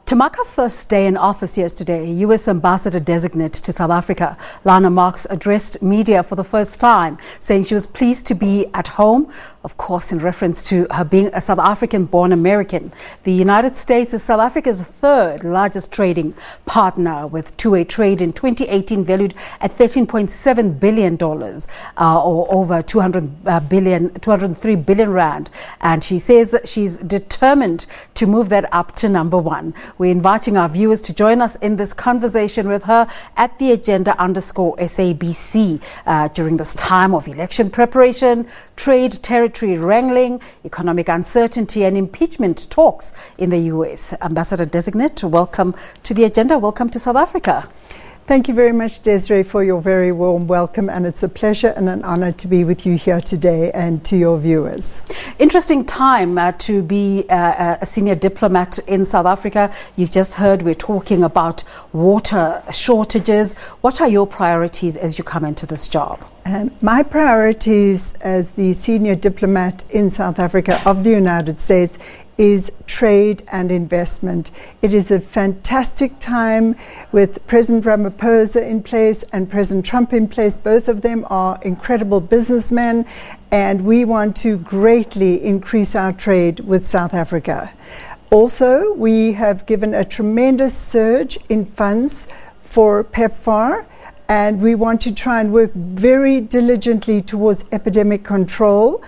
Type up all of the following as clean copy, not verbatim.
To mark her first day in office yesterday, U.S. Ambassador designate to South Africa, Lana Marks, addressed media for the first time, saying she was pleased to be at home, of course in reference to her being a South African-born American. The United States is South Africa's third largest trading partner, with two-way trade in 2018 valued at $13.7 billion, or over 203 billion rand. And she says she's determined to move that up to number one. We're inviting our viewers to join us in this conversation with her at the agenda_SABC during this time of election preparation, trade territory wrangling, economic uncertainty and impeachment talks in the US. Ambassador designate, welcome to the agenda. Welcome to South Africa. Thank you very much, Desiree, for your very warm welcome, and it's a pleasure and an honor to be with you here today and to your viewers. Interesting time to be a senior diplomat in South Africa. You've just heard we're talking about water shortages. What are your priorities as you come into this job? My priorities as the senior diplomat in South Africa of the United States is trade and investment. It is a fantastic time with President Ramaphosa in place and President Trump in place. Both of them are incredible businessmen, and we want to greatly increase our trade with South Africa. Also, we have given a tremendous surge in funds for PEPFAR, and we want to try and work very diligently towards epidemic control.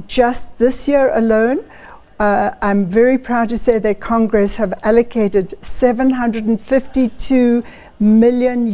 Just this year alone, I'm very proud to say that Congress have allocated $752 million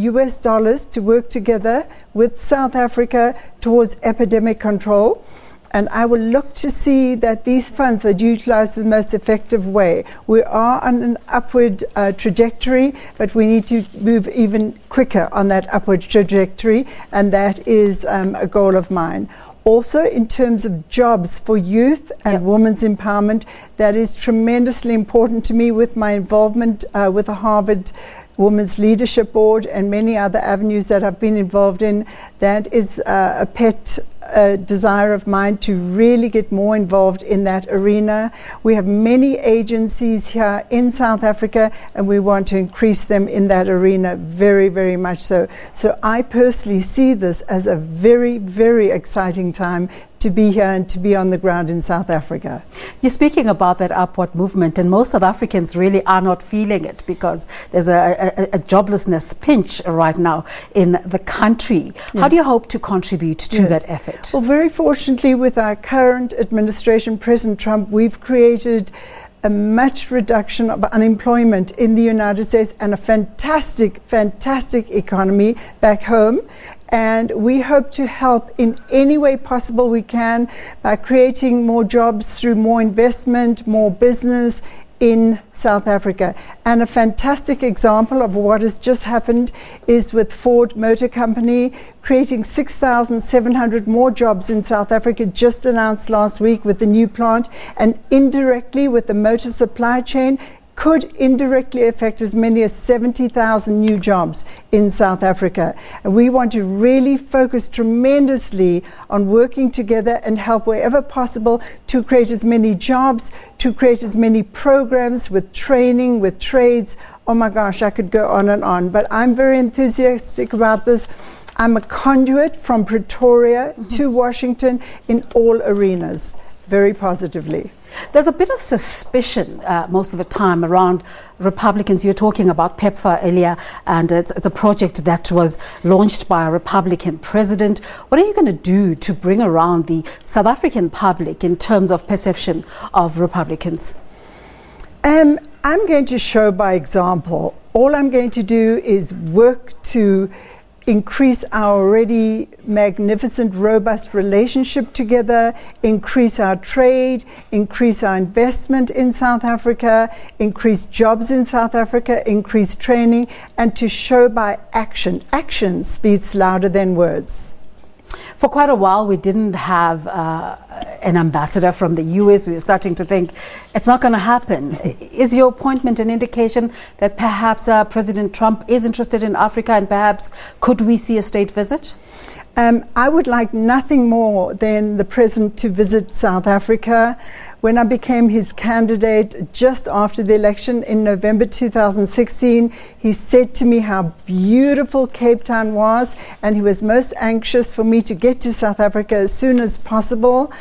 to work together with South Africa towards epidemic control. And I will look to see that these funds are utilized in the most effective way. We are on an upward trajectory, but we need to move even quicker on that upward trajectory, and that is a goal of mine. Also, in terms of jobs for youth and women's empowerment, that is tremendously important to me with my involvement with the Harvard Women's Leadership Board and many other avenues that I've been involved in. That is a pet desire of mine to really get more involved in that arena. We have many agencies here in South Africa, and we want to increase them in that arena very, very much so. So I personally see this as a very, very exciting time to be here and to be on the ground in South Africa. You're speaking about that upward movement, and most South Africans really are not feeling it because there's a joblessness pinch right now in the country. Yes. How do you hope to contribute to that effort? Well, very fortunately, with our current administration, President Trump, we've created a much reduction of unemployment in the United States and a fantastic, fantastic economy back home. And we hope to help in any way possible we can by creating more jobs through more investment, more business in South Africa. And a fantastic example of what has just happened is with Ford Motor Company creating 6,700 more jobs in South Africa, just announced last week with the new plant, and indirectly with the motor supply chain could indirectly affect as many as 70,000 new jobs in South Africa. And we want to really focus tremendously on working together and help wherever possible to create as many jobs, to create as many programs with training, with trades. Oh my gosh, I could go on and on, but I'm very enthusiastic about this. I'm a conduit from Pretoria to Washington in all arenas, very positively. There's a bit of suspicion most of the time around Republicans. You were talking about PEPFAR earlier, and it's a project that was launched by a Republican president. What are you going to do to bring around the South African public in terms of perception of Republicans? I'm going to show by example. All I'm going to do is work to increase our already magnificent, robust relationship together, increase our trade, increase our investment in South Africa, increase jobs in South Africa, increase training, and to show by action. Action speaks louder than words. For quite a while, we didn't have an ambassador from the US. We were starting to think it's not going to happen. Is your appointment an indication that perhaps President Trump is interested in Africa, and perhaps could we see a state visit? I would like nothing more than the President to visit South Africa. When I became his candidate just after the election in November 2016, he said to me how beautiful Cape Town was, and he was most anxious for me to get to South Africa as soon as possible.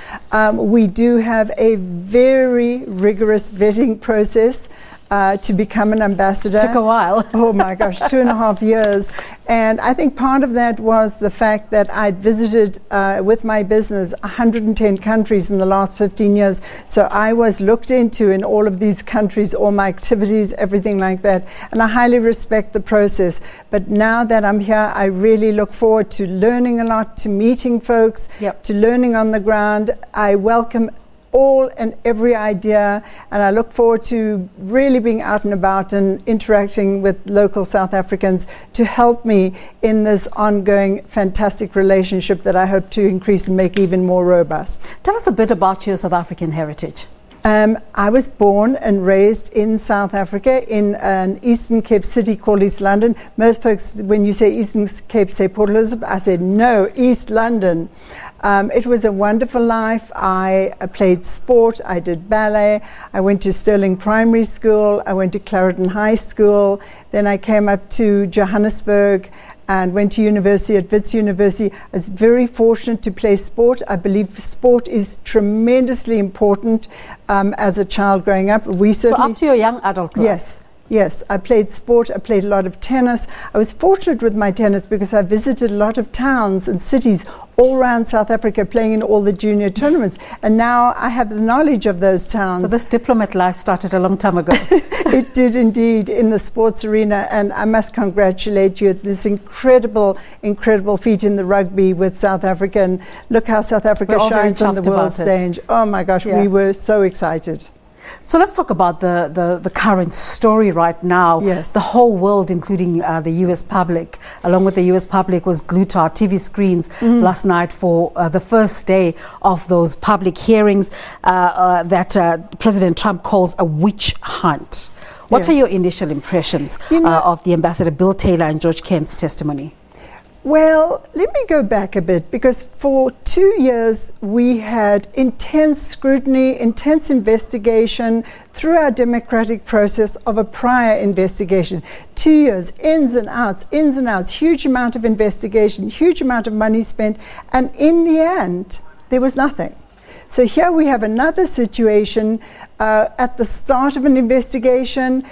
We do have a very rigorous vetting process to become an ambassador. Took a while. Oh my gosh, 2.5 years. And I think part of that was the fact that I'd visited with my business 110 countries in the last 15 years. So I was looked into in all of these countries, all my activities, everything like that. And I highly respect the process. But now that I'm here, I really look forward to learning a lot, to meeting folks, to learning on the ground. I welcome all and every idea, and I look forward to really being out and about and interacting with local South Africans to help me in this ongoing fantastic relationship that I hope to increase and make even more robust. Tell us a bit about your South African heritage. I was born and raised in South Africa in an Eastern Cape city called East London. Most folks, when you say Eastern Cape, say Port Elizabeth. I said, no, East London. It was a wonderful life. I played sport, I did ballet, I went to Stirling Primary School, I went to Clarendon High School, then I came up to Johannesburg and went to university at Wits University. I was very fortunate to play sport. I believe sport is tremendously important as a child growing up. So up to your young adult life? Yes, I played sport, I played a lot of tennis. I was fortunate with my tennis because I visited a lot of towns and cities all around South Africa, playing in all the junior tournaments. And now I have the knowledge of those towns. So this diplomat life started a long time ago. It did indeed, in the sports arena. And I must congratulate you at this incredible feat in the rugby with South Africa. And look how South Africa shines on the world stage. Oh my gosh, we were so excited. So let's talk about the current story right now. Yes. The whole world, including the US public, along with the US public, was glued to our TV screens last night for the first day of those public hearings that President Trump calls a witch hunt. What are your initial impressions of the Ambassador Bill Taylor and George Kent's testimony? Well, let me go back a bit, because for 2 years we had intense scrutiny, intense investigation through our democratic process of a prior investigation. 2 years, ins and outs, huge amount of investigation, huge amount of money spent, and in the end, there was nothing. So here we have another situation at the start of an investigation.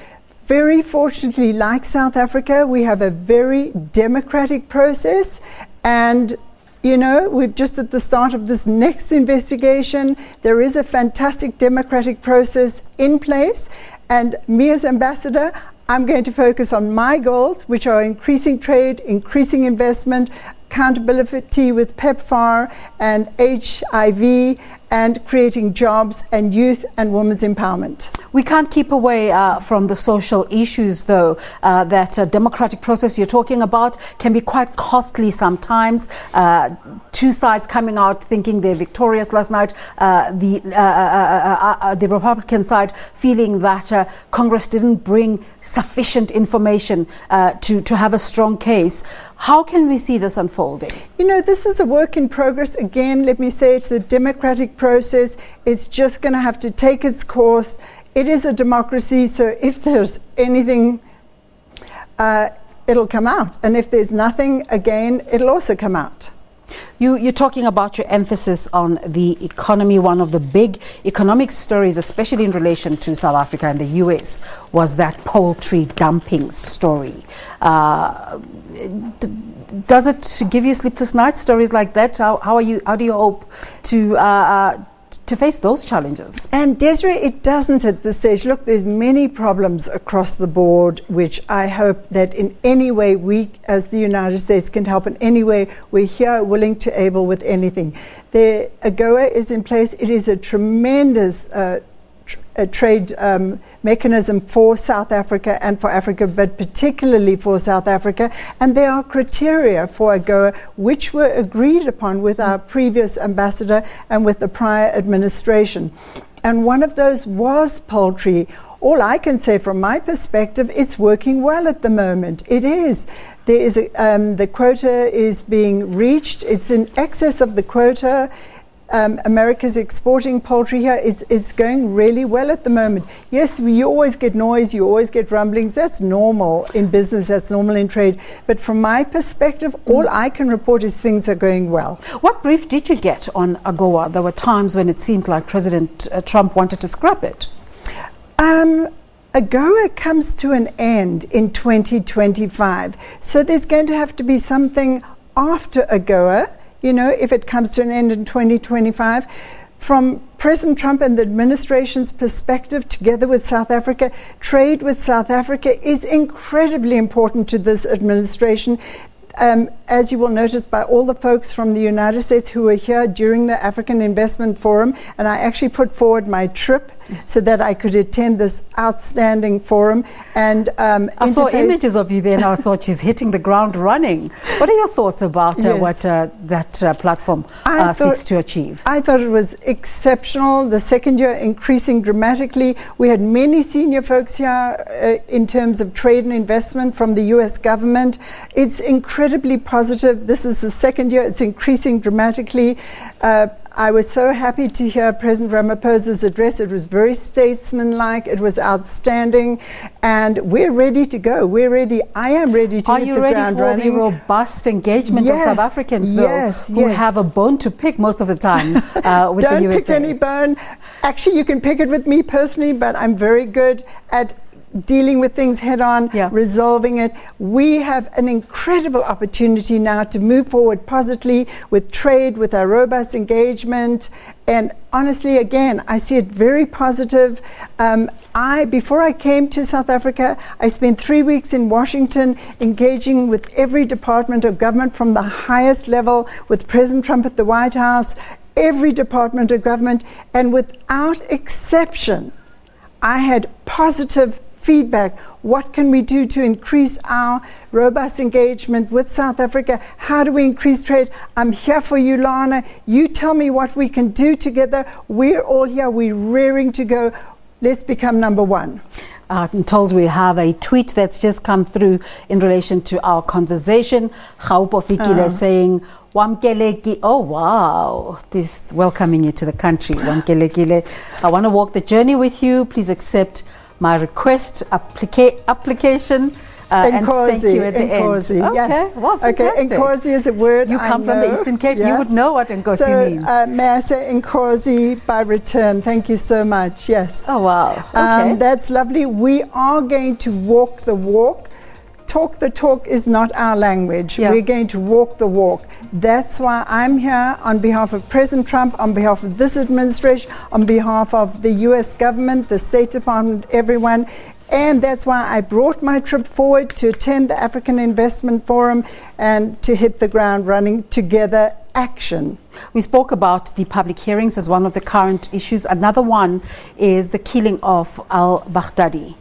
Very fortunately, like South Africa, we have a very democratic process, and we're just at the start of this next investigation. There is a fantastic democratic process in place, and me as ambassador, I'm going to focus on my goals, which are increasing trade, increasing investment, accountability with PEPFAR and HIV, and creating jobs and youth and women's empowerment. We can't keep away from the social issues, though. That democratic process you're talking about can be quite costly sometimes. Two sides coming out thinking they're victorious last night. The Republican side feeling that Congress didn't bring sufficient information to have a strong case. How can we see this unfolding? This is a work in progress. Again, let me say it's a democratic process. It's just going to have to take its course. It is a democracy, so if there's anything, it'll come out. And if there's nothing, again, it'll also come out. You're talking about your emphasis on the economy. One of the big economic stories, especially in relation to South Africa and the US, was that poultry dumping story. Does it give you sleepless nights, stories like that? How do you hope to face those challenges? And Desiree, it doesn't at this stage. Look, there's many problems across the board, which I hope that in any way we as the United States can help. In any way we're here, willing to able with anything. The AGOA is in place. It is a tremendous trade mechanism for South Africa and for Africa, but particularly for South Africa. And there are criteria for AGOA which were agreed upon with our previous ambassador and with the prior administration. And one of those was poultry. All I can say from my perspective, it's working well at the moment. It is. There is the quota is being reached. It's in excess of the quota. America's exporting poultry here is going really well at the moment. Yes, you always get noise, you always get rumblings. That's normal in business, that's normal in trade. But from my perspective, all I can report is things are going well. What brief did you get on AGOA? There were times when it seemed like President Trump wanted to scrap it. AGOA comes to an end in 2025. So there's going to have to be something after AGOA. You know, if it comes to an end in 2025, from President Trump and the administration's perspective, together with South Africa, trade with South Africa is incredibly important to this administration. As you will notice by all the folks from the United States who were here during the African Investment Forum, and I actually put forward my trip so that I could attend this outstanding forum. And I saw images of you there and I thought she's hitting the ground running. What are your thoughts about what that platform seeks to achieve? I thought it was exceptional. The second year increasing dramatically. We had many senior folks here in terms of trade and investment from the US government. It's incredibly positive. This is the second year. It's increasing dramatically. I was so happy to hear President Ramaphosa's address. It was very statesmanlike. It was outstanding. And we're ready to go. We're ready. I am ready to hit the ground running. Are you ready for the robust engagement of South Africans, though, who have a bone to pick most of the time with the USA? Don't pick any bone. Actually, you can pick it with me personally, but I'm very good at dealing with things head on, resolving it. We have an incredible opportunity now to move forward positively with trade, with our robust engagement. And honestly, again, I see it very positive. Before I came to South Africa, I spent 3 weeks in Washington engaging with every department of government from the highest level, with President Trump at the White House, every department of government, and without exception, I had positive feedback. What can we do to increase our robust engagement with South Africa? How do we increase trade? I'm here for you, Lana. You tell me what we can do together. We're all here. We're raring to go. Let's become number one. I'm told we have a tweet that's just come through in relation to our conversation. Gaupo Fikile saying, Wamkeleki, oh wow, this welcoming you to the country. Wamkelekile, I want to walk the journey with you. Please accept my request application and thank you at the end. Okay, yes. Well, fantastic. Nkosi is a word you come from the Eastern Cape, you would know what Nkosi means. May I say Nkosi by return? Thank you so much. Yes. Oh wow. Okay. That's lovely. We are going to walk the walk. Talk the talk is not our language. We're going to walk the walk. That's why I'm here on behalf of President Trump, on behalf of this administration, on behalf of the US government, the State Department, everyone. And that's why I brought my trip forward to attend the African Investment Forum and to hit the ground running together. Action. We spoke about the public hearings as one of the current issues. Another one is the killing of al-Baghdadi.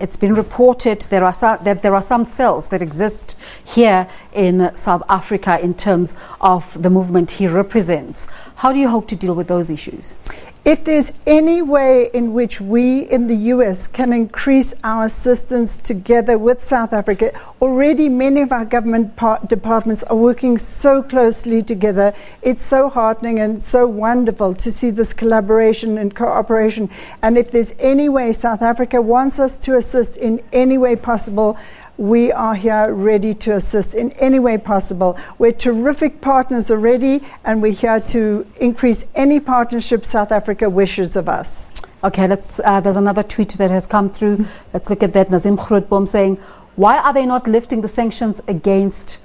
It's been reported that there are some cells that exist here in South Africa in terms of the movement he represents. How do you hope to deal with those issues? If there's any way in which we in the US can increase our assistance together with South Africa, already many of our government departments are working so closely together. It's so heartening and so wonderful to see this collaboration and cooperation. And if there's any way South Africa wants us to assist in any way possible, we are here ready to assist in any way possible. We're terrific partners already, and we're here to increase any partnership South Africa wishes of us. Okay, there's another tweet that has come through. Let's look at that. Nazim Grootboom saying, why are they not lifting the sanctions against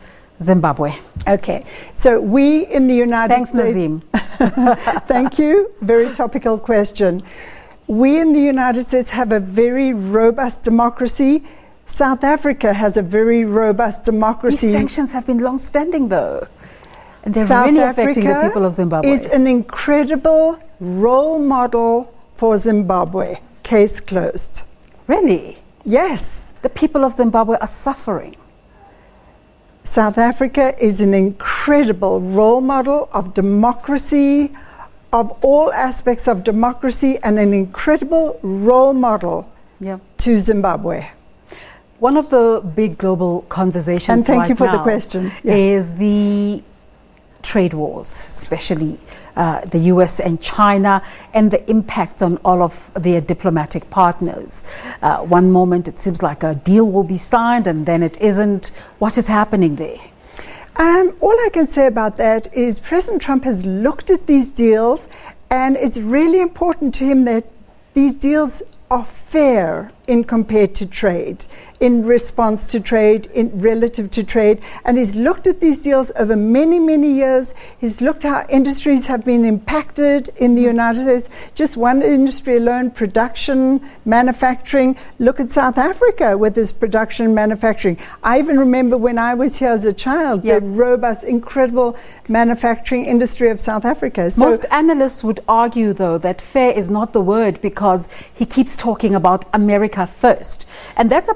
Zimbabwe? Okay, so we in the United States... Thanks, Nazim. Thank you. Very topical question. We in the United States have a very robust democracy. South Africa has a very robust democracy. These sanctions have been long-standing, though, and they're South really Africa affecting the people of Zimbabwe. Is an incredible role model for Zimbabwe. Case closed. Really? Yes. The people of Zimbabwe are suffering. South Africa is an incredible role model of democracy, of all aspects of democracy, and an incredible role model to Zimbabwe. One of the big global conversations and thank right you for now the question. is the trade wars, especially the US and China, and the impact on all of their diplomatic partners. One moment it seems like a deal will be signed and then it isn't. What is happening there? All I can say about that is President Trump has looked at these deals, and it's really important to him that these deals are fair in compared to trade, in response to trade, in relative to trade. And he's looked at these deals over many, many years. He's looked how industries have been impacted in the United States. Just one industry alone, production, manufacturing. Look at South Africa with this production and manufacturing. I even remember when I was here as a child, the robust, incredible manufacturing industry of South Africa. So most analysts would argue, though, that fair is not the word because he keeps talking about America first. And that's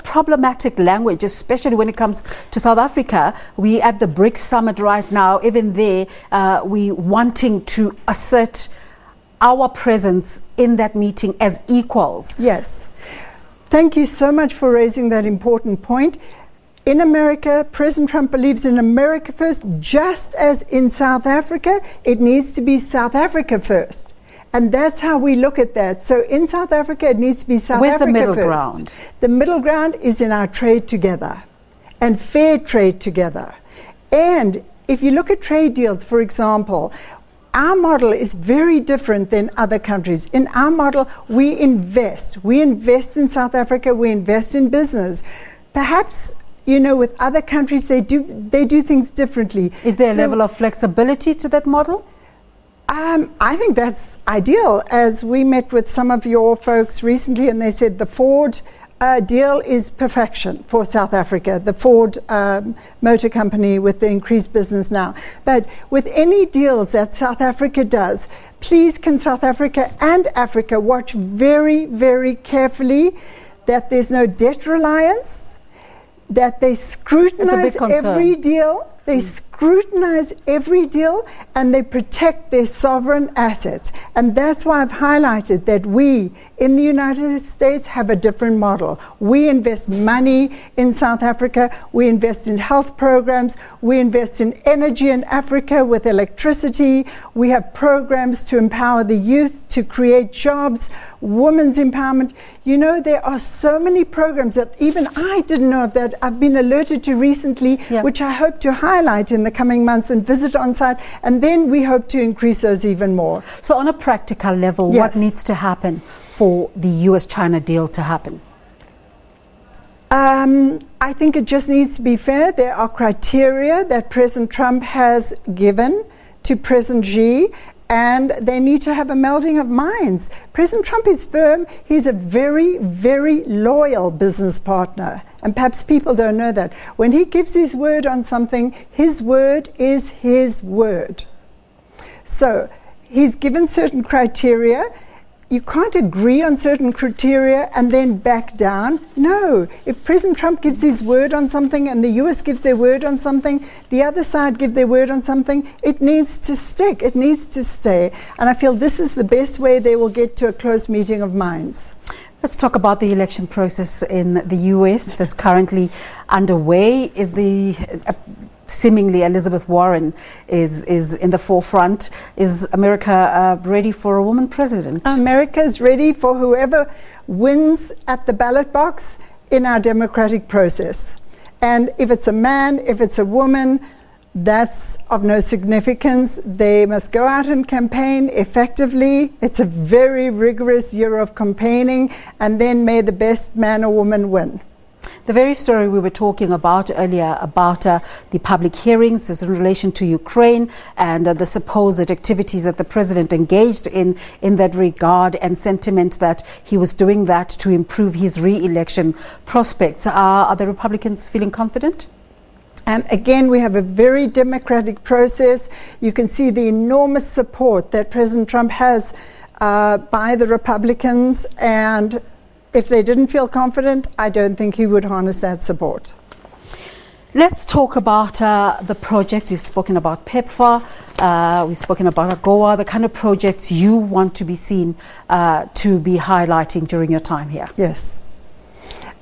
problematic language, especially when it comes to South Africa. We at the BRICS summit right now, even there, we wanting to assert our presence in that meeting as equals. Yes. Thank you so much for raising that important point. In America, President Trump believes in America first, just as in South Africa, it needs to be South Africa first. And that's how we look at that. So in South Africa, it needs to be South Africa first. Where's the middle ground? The middle ground is in our trade together and fair trade together. And if you look at trade deals, for example, our model is very different than other countries. In our model, we invest. We invest in South Africa. We invest in business. Perhaps, you know, with other countries, they do things differently. Is there a level of flexibility to that model? I think that's ideal. As we met with some of your folks recently, and they said the Ford deal is perfection for South Africa, the Ford motor company with the increased business now. But with any deals that South Africa does, please can South Africa and Africa watch very, very carefully that there's no debt reliance, that they scrutinize every deal. They scrutinize every deal and they protect their sovereign assets. And that's why I've highlighted that we in the United States have a different model. We invest money in South Africa. We invest in health programs. We invest in energy in Africa with electricity. We have programs to empower the youth, to create jobs, women's empowerment. You know, there are so many programs that even I didn't know of that I've been alerted to recently, which I hope to highlight in the coming months and visit on site, and then we hope to increase those even more. So on a practical level, what needs to happen for the US-China deal to happen? I think it just needs to be fair. There are criteria that President Trump has given to President Xi, and they need to have a melding of minds. President Trump is firm. He's a very, very loyal business partner. And perhaps people don't know that. When he gives his word on something, his word is his word. So he's given certain criteria. You can't agree on certain criteria and then back down. No, if President Trump gives his word on something and the US gives their word on something, the other side give their word on something, it needs to stick, it needs to stay. And I feel this is the best way they will get to a close meeting of minds. Let's talk about the election process in the US that's currently underway. Is the seemingly Elizabeth Warren is in the forefront. Is America ready for a woman president? America is ready for whoever wins at the ballot box in our democratic process. And if it's a man, if it's a woman, that's of no significance. They must go out and campaign effectively. It's a very rigorous year of campaigning, and then may the best man or woman win. The very story we were talking about earlier about the public hearings is in relation to Ukraine and the supposed activities that the president engaged in that regard, and sentiment that he was doing that to improve his re-election prospects. Are the Republicans feeling confident? And again, we have a very democratic process. You can see the enormous support that President Trump has by the Republicans, and if they didn't feel confident, I don't think he would harness that support. Let's talk about the projects. You've spoken about PEPFAR, we've spoken about AGOA, the kind of projects you want to be seen to be highlighting during your time here. Yes.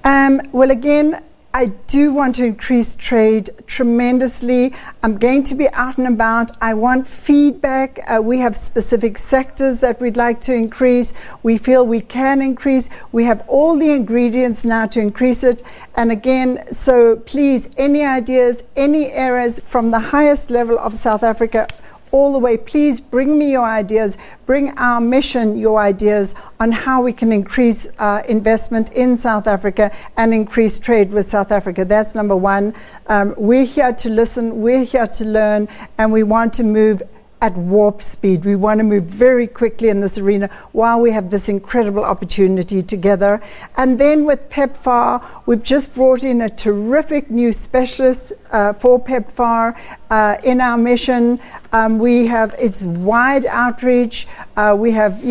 Well, again, I do want to increase trade tremendously. I'm going to be out and about. I want feedback. We have specific sectors that we'd like to increase. We feel we can increase. We have all the ingredients now to increase it. And again, so please, any ideas, any areas from the highest level of South Africa all the way, please bring me your ideas, bring our mission your ideas on how we can increase investment in South Africa and increase trade with South Africa. That's number one. We're here to listen, we're here to learn, and we want to move at warp speed. We want to move very quickly in this arena while we have this incredible opportunity together. And then with PEPFAR, we've just brought in a terrific new specialist for PEPFAR in our mission. We have its wide outreach. We have,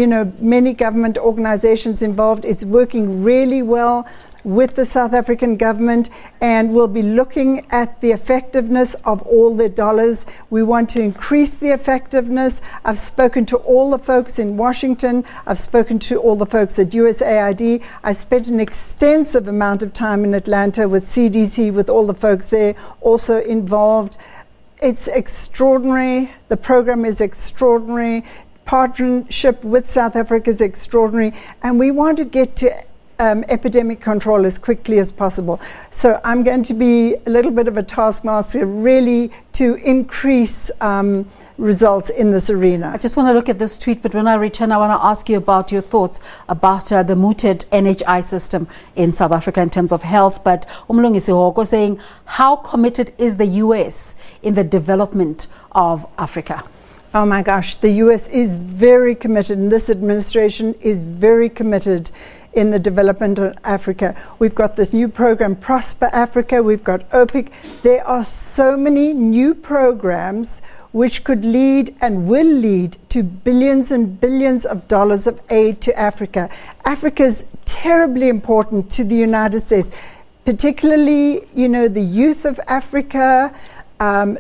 many government organizations involved. It's working really well with the South African government, and we'll be looking at the effectiveness of all the dollars. We want to increase the effectiveness. I've spoken to all the folks in Washington. I've spoken to all the folks at USAID. I spent an extensive amount of time in Atlanta with CDC, with all the folks there also involved. It's extraordinary. The program is extraordinary. Partnership with South Africa is extraordinary, and we want to get to epidemic control as quickly as possible. So I'm going to be a little bit of a taskmaster, really, to increase results in this arena. I just want to look at this tweet, but when I return, I want to ask you about your thoughts about the mooted NHI system in South Africa in terms of health. But Umlungi Sihoko saying, how committed is the US in the development of Africa? Oh my gosh, the US is very committed, and this administration is very committed in the development of Africa. We've got this new program, Prosper Africa. We've got OPIC. There are so many new programs which could lead and will lead to billions and billions of dollars of aid to Africa. Africa is terribly important to the United States, particularly, the youth of Africa.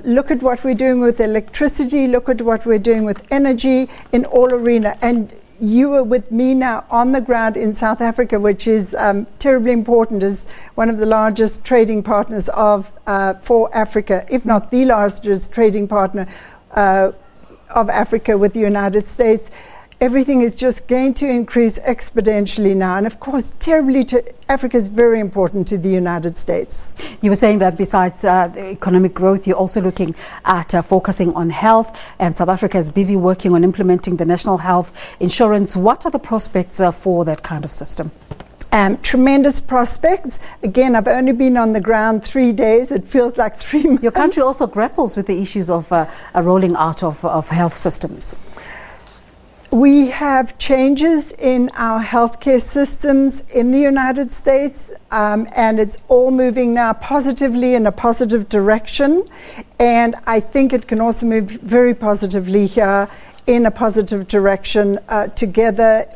Look at what we're doing with electricity. Look at what we're doing with energy in all arena. And you are with me now on the ground in South Africa, which is terribly important as one of the largest trading partners for Africa, if not the largest trading partner of Africa with the United States. Everything is just going to increase exponentially now. And of course, Africa is very important to the United States. You were saying that besides the economic growth, you're also looking at focusing on health, and South Africa is busy working on implementing the national health insurance. What are the prospects for that kind of system? Tremendous prospects. Again, I've only been on the ground 3 days. It feels like 3 months. Your country also grapples with the issues of a rolling out of health systems. We have changes in our healthcare systems in the United States, and it's all moving now positively in a positive direction. And I think it can also move very positively here in a positive direction together.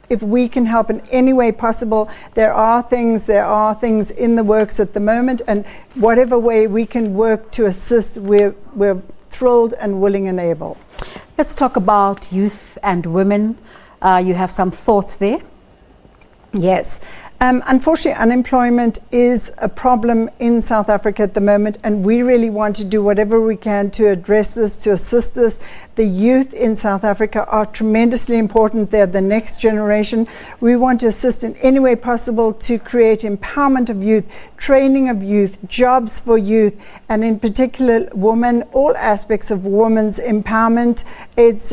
If we can help in any way possible, there are things in the works at the moment, and whatever way we can work to assist, we're thrilled and willing and able. Let's talk about youth and women. You have some thoughts there? Yes. Unfortunately, unemployment is a problem in South Africa at the moment, and we really want to do whatever we can to address this, to assist this. The youth in South Africa are tremendously important. They're the next generation. We want to assist in any way possible to create empowerment of youth, training of youth, jobs for youth, and in particular women, all aspects of women's empowerment. It's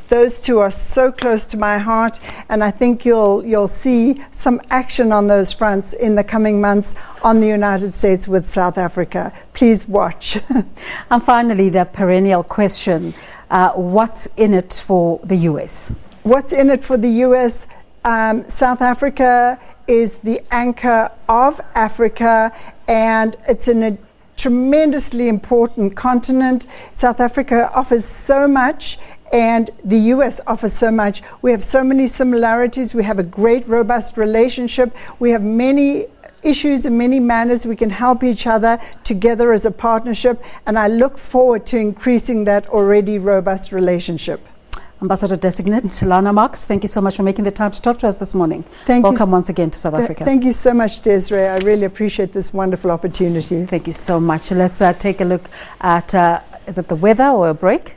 those two are so close to my heart, and I think you'll see some action on those fronts in the coming months on the United States with South Africa. Please watch. And finally, the perennial question, what's in it for the US? What's in it for the US? South Africa is the anchor of Africa, and it's in a tremendously important continent. South Africa offers so much, and the US offers so much. We have so many similarities. We have a great, robust relationship. We have many issues in many manners. We can help each other together as a partnership, and I look forward to increasing that already robust relationship. Ambassador Designate Lana Marks, thank you so much for making the time to talk to us this morning. Welcome once again to South Africa. Thank you so much, Desiree. I really appreciate this wonderful opportunity. Thank you so much. Let's take a look at, is it the weather or a break?